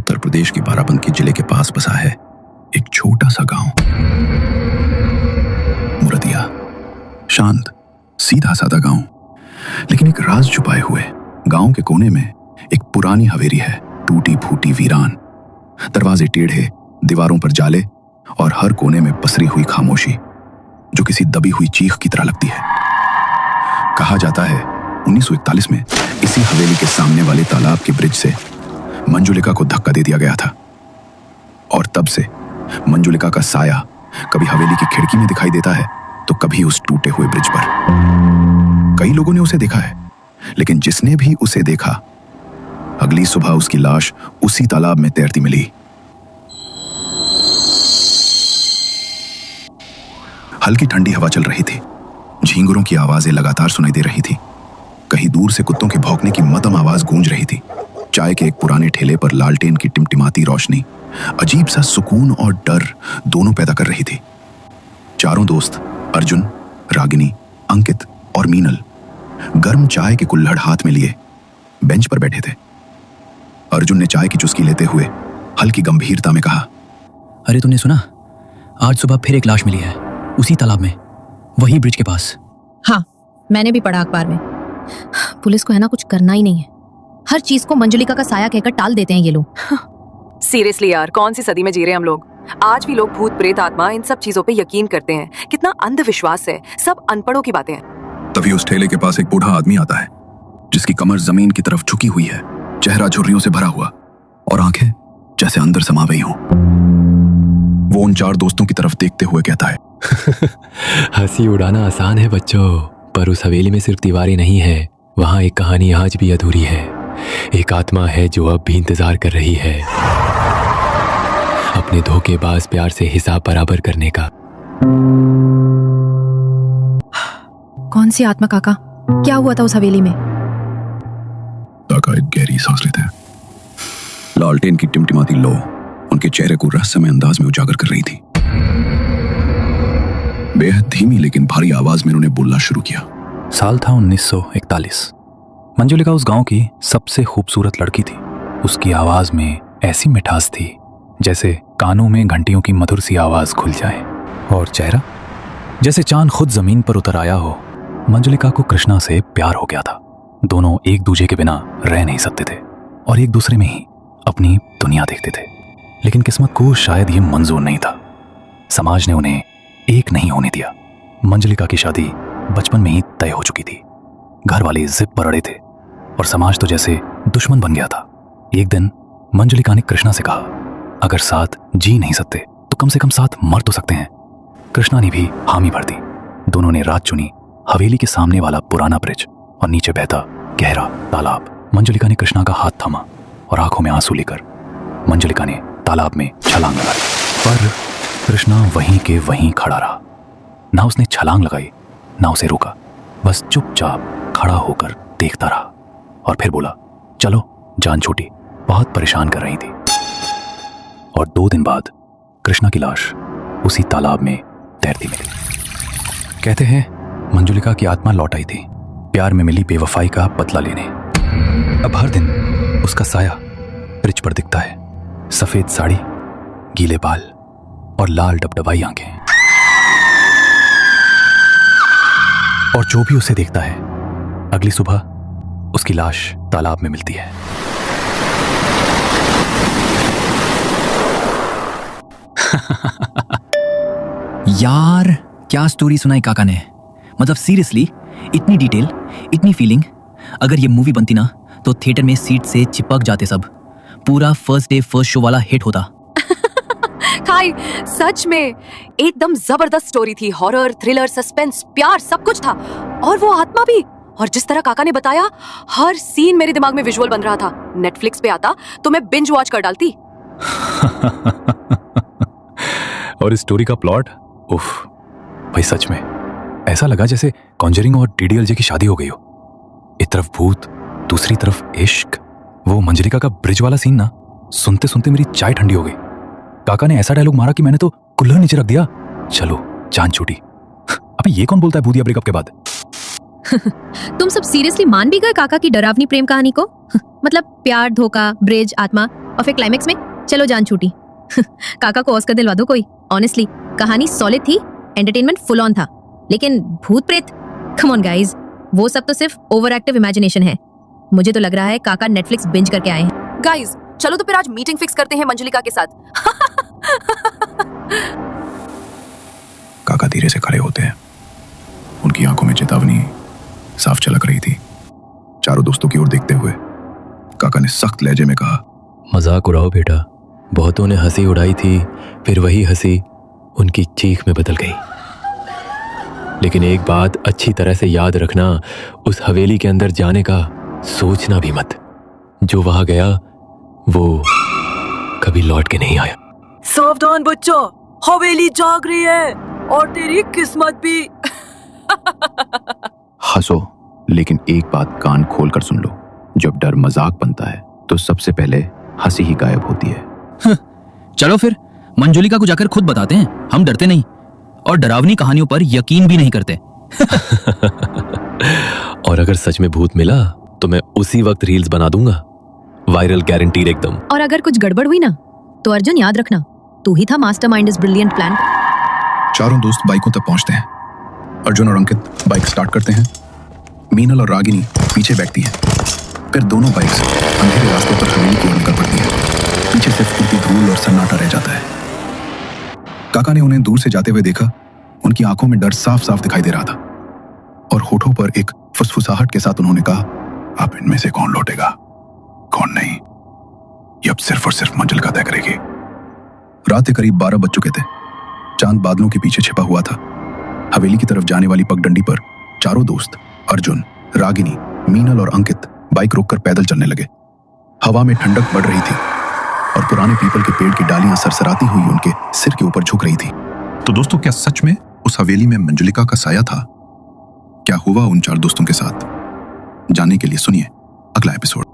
उत्तर प्रदेश के बाराबंकी जिले के पास बसा है एक छोटा सा गांव मुरदिया। शांत सीधा साधा गांव, लेकिन एक राज छुपाए हुए। गांव के कोने में एक पुरानी हवेली है, टूटी फूटी वीरान। दरवाजे टेढ़े, दीवारों पर जाले और हर कोने में पसरी हुई खामोशी जो किसी दबी हुई चीख की तरह लगती है। कहा जाता है 1941 में इसी हवेली के सामने वाले तालाब के ब्रिज से मंजुलिका को धक्का दे दिया गया था, और तब से मंजुलिका का साया कभी हवेली की खिड़की में दिखाई देता है तो कभी उस टूटे हुए ब्रिज पर। कई लोगों ने उसे देखा है, लेकिन जिसने भी उसे देखा, अगली सुबह उसकी लाश उसी तालाब में तैरती मिली। हल्की ठंडी हवा चल रही थी, झींगुरों की आवाजें लगातार सुनाई दे रही थी। कहीं दूर से कुत्तों के भौंकने की मध्यम आवाज गूंज रही थी। चाय के एक पुराने ठेले पर लालटेन की टिमटिमाती रोशनी अजीब सा सुकून और डर दोनों पैदा कर रही थी। चारों दोस्त अर्जुन, रागिनी, अंकित और मीनल गर्म चाय के कुल्हड़ हाथ में लिए बेंच पर बैठे थे। अर्जुन ने चाय की चुस्की लेते हुए हल्की गंभीरता में कहा, अरे तूने सुना, आज सुबह फिर एक लाश मिली है उसी तालाब में, वही ब्रिज के पास। हाँ, मैंने भी पढ़ा अखबार में। पुलिस को है ना कुछ करना ही नहीं है, हर चीज को मंजुलिका का साया कहकर टाल देते हैं ये लोग। सीरियसली यार, कौन सी सदी में जी रहे हैं हम लोग। आज भी लोग भूत प्रेत आत्मा इन सब चीजों पे यकीन करते हैं। कितना अंधविश्वास है, सब अनपढ़ों की बातें हैं। तभी उस ठेले के पास एक बूढ़ा आदमी आता है जिसकी कमर जमीन की तरफ झुकी हुई है, चेहरा झुर्रियों से भरा हुआ और आंखें जैसे अंदर समा गई हों। वो उन चार दोस्तों की तरफ देखते हुए कहता है, हंसी उड़ाना आसान है बच्चों, पर उस हवेली में सिर्फ दीवारें नहीं है, वहां एक कहानी आज भी अधूरी है। एक आत्मा है जो अब भी इंतजार कर रही है अपने धोखेबाज प्यार से हिसाब बराबर करने का। कौन सी आत्मा काका? क्या हुआ था उस हवेली में? काका एक गहरी सांस लेते हैं। लालटेन की टिमटिमाती लो उनके चेहरे को रहस्यमय अंदाज में उजागर कर रही थी। बेहद धीमी लेकिन भारी आवाज में उन्होंने बोलना शुरू किया। साल था 1941। मंजुलिका उस गांव की सबसे खूबसूरत लड़की थी। उसकी आवाज में ऐसी मिठास थी जैसे कानों में घंटियों की मधुर सी आवाज खुल जाए, और चेहरा जैसे चांद खुद जमीन पर उतर आया हो। मंजुलिका को कृष्णा से प्यार हो गया था। दोनों एक दूसरे के बिना रह नहीं सकते थे और एक दूसरे में ही अपनी दुनिया देखते थे, लेकिन किस्मत को शायद ये मंजूर नहीं था। समाज ने उन्हें एक नहीं होने दिया। मंजुलिका की शादी बचपन में ही तय हो चुकी थी। घर वाले जिद पर अड़े थे और समाज तो जैसे दुश्मन बन गया था। एक दिन मंजुलिका ने कृष्णा से कहा, अगर साथ जी नहीं सकते तो कम से कम साथ मर तो सकते हैं। कृष्णा ने भी हामी भर दी। दोनों ने रात चुनी हवेली के सामने वाला पुराना ब्रिज और नीचे बहता गहरा तालाब। मंजुलिका ने कृष्णा का हाथ थामा और आंखों में आंसू लेकर मंजुलिका ने तालाब में छलांग लगाई, पर कृष्णा वहीं के वहीं खड़ा रहा। ना उसने छलांग लगाई ना उसे रोका, बस चुपचाप खड़ा होकर देखता रहा और फिर बोला, चलो जान छूटी, बहुत परेशान कर रही थी। और 2 दिन बाद कृष्णा की लाश उसी तालाब में तैरती मिली। कहते हैं मंजुलिका की आत्मा लौट आई थी, प्यार में मिली बेवफाई का बदला लेने। अब हर दिन उसका साया ब्रिज पर दिखता है, सफेद साड़ी, गीले बाल और लाल डबडबाई आंखें। और जो भी उसे देखता है, अगली सुबह उसकी लाश तालाब में मिलती है। यार क्या स्टोरी सुनाई काका ने, मतलब सीरियसली इतनी डिटेल, इतनी फीलिंग। अगर ये मूवी बनती ना तो थिएटर में सीट से चिपक जाते सब। पूरा फर्स्ट डे फर्स्ट शो वाला हिट होता। खाई, सच में एकदम जबरदस्त स्टोरी थी। हॉरर, थ्रिलर, सस्पेंस, प्यार, सब कुछ था। और वो आत्मा भी। और जिस तरह काका ने बताया, हर सीन मेरे दिमाग में विजुअल बन रहा था। नेटफ्लिक्स पे आता तो मैं बिंज वॉच कर डालती। और इस स्टोरी का प्लॉट, उफ भाई, सच में ऐसा लगा जैसे कॉन्जरिंग और डीडीएलजे की शादी हो गई हो। एक तरफ भूत, दूसरी तरफ इश्क। वो मंजुलिका का ब्रिज वाला सीन ना, सुनते सुनते मेरी चाय ठंडी हो गई। काका ने ऐसा डायलॉग मारा कि मैंने तो कुल्हड़ नीचे रख दिया। चलो जान छूटी। अबे ये कौन बोलता है भूतिया ब्रेकअप के बाद? तुम सब सीरियसली मान भी गए काका की डरावनी प्रेम कहानी को? मतलब प्यार, धोखा, ब्रिज, आत्मा और फिर क्लाइमेक्स में चलो जान छूटी। काका को ऑस्कर दिलवा दो कोई। ऑनेस्टली कहानी सॉलिड थी, एंटरटेनमेंट फुल ऑन था, लेकिन भूत प्रेत, कम ऑन गाइस, वो सब तो सिर्फ ओवर एक्टिव इमेजिनेशन है। मुझे तो लग रहा है काका नेटफ्लिक्स बिंज करके आए हैं। गाइस चलो तो फिर आज मीटिंग फिक्स करते हैं मंजुलिका के साथ। काका धीरे से खड़े होते हैं। उनकी आंखों में चेतावनी साफ झलक रही थी। चारों दोस्तों की ओर देखते हुए काका ने सख्त लहजे में कहा, मजाक उड़ाओ बेटा। बहुतों ने हंसी उड़ाई थी, फिर वही हंसी उनकी चीख में बदल गई। लेकिन एक बात अच्छी तरह से याद रखना, उस हवेली के अंदर जाने का सोचना भी मत। जो वहां गया वो कभी लौट के नहीं आया। सावधान बच्चा, हवेली जाग रही है और तेरी किस्मत भी। हंसो, लेकिन एक बात कान खोल कर सुन लो। जब डर मजाक बनता है तो सबसे पहले हंसी ही गायब होती है। चलो फिर मंजुलिका को जाकर खुद बताते हैं, हम डरते नहीं और डरावनी कहानियों पर यकीन भी नहीं करते। और अगर सच में भूत मिला तो मैं उसी वक्त रील्स बना दूंगा, वायरल गारंटीड एकदम। और अगर कुछ गड़बड़ हुई ना तो अर्जुन याद रखना, तू ही था मास्टरमाइंड इस ब्रिलियंट प्लान। चारों दोस्त बाइकों तक पहुंचते हैं। अर्जुन और अंकित बाइक स्टार्ट करते हैं। मीनल और रागिनी पीछे बैठती हैं। फिर दोनों बाइक्स अंधेरे रास्ते पर हवेली की ओर निकल पड़ती हैं। पीछे सिर्फ उड़ती धूल और सन्नाटा रह जाता है। काका ने उन्हें दूर से जाते हुए देखा। उनकी आंखों में डर साफ साफ दिखाई दे रहा था और होठों पर एक फुसफुसाहट के साथ उन्होंने कहा, अब इनमें से कौन लौटेगा, कौन नहीं, ये अब सिर्फ और सिर्फ मंजिल का तय करेगी। रात के करीब 12 बज चुके थे। चांद बादलों के पीछे छिपा हुआ था। हवेली की तरफ जाने वाली पगडंडी पर चारों दोस्त अर्जुन, रागिनी, मीनल और अंकित बाइक रोककर पैदल चलने लगे। हवा में ठंडक बढ़ रही थी और पुराने पीपल के पेड़ की डालियां सरसराती हुई उनके सिर के ऊपर झुक रही थी। तो दोस्तों, क्या सच में उस हवेली में मंजुलिका का साया था? क्या हुआ उन चार दोस्तों के साथ? जानने के लिए सुनिए अगला एपिसोड।